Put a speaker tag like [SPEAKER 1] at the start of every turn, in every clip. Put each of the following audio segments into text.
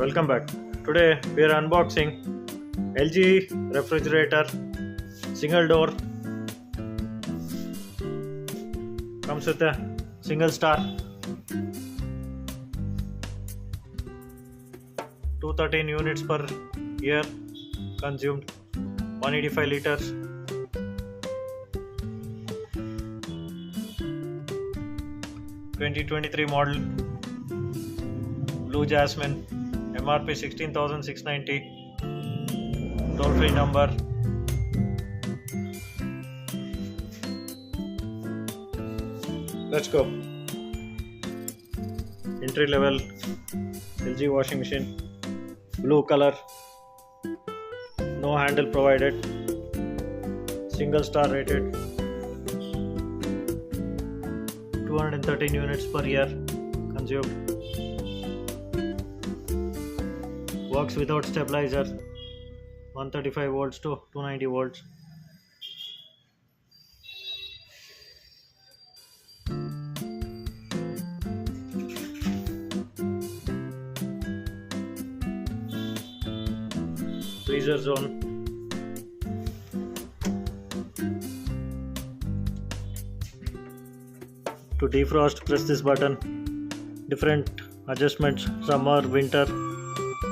[SPEAKER 1] Welcome back. Today we are unboxing LG refrigerator, single door, comes with a single star, 213 units per year consumed, 185 liters. (2023) model, blue Jasmine, MRP 16,690, toll free number. Let's go. Entry level LG washing machine, blue color, no handle provided, single star rated, 213 units per year consumed, works without stabilizer, 135 volts to 290 volts. Freezer zone, to defrost press this button. Different adjustments, summer, winter,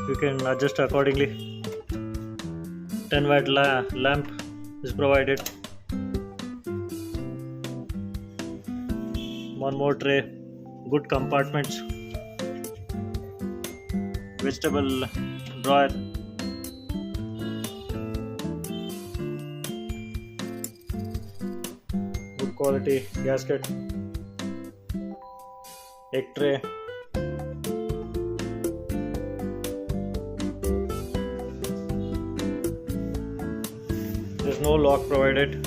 [SPEAKER 1] you can adjust accordingly. 10-watt lamp is provided. One more tray, good compartments, vegetable drawer, good quality gasket, egg tray, there's no lock provided.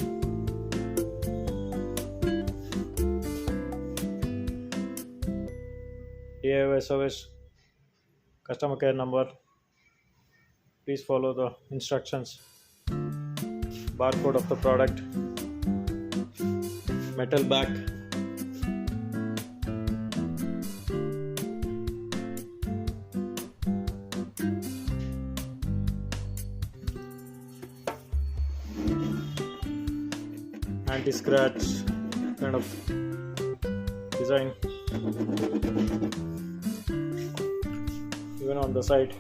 [SPEAKER 1] DIY service, customer care number, please follow the instructions. Barcode of the product, metal back, anti-scratch kind of design, even on the side.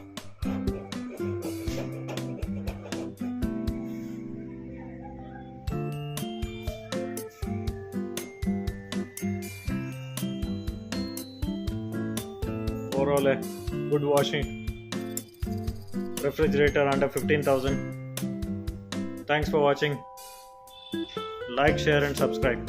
[SPEAKER 1] Overall a good washing refrigerator under 15,000. Thanks for watching. Like, share and subscribe.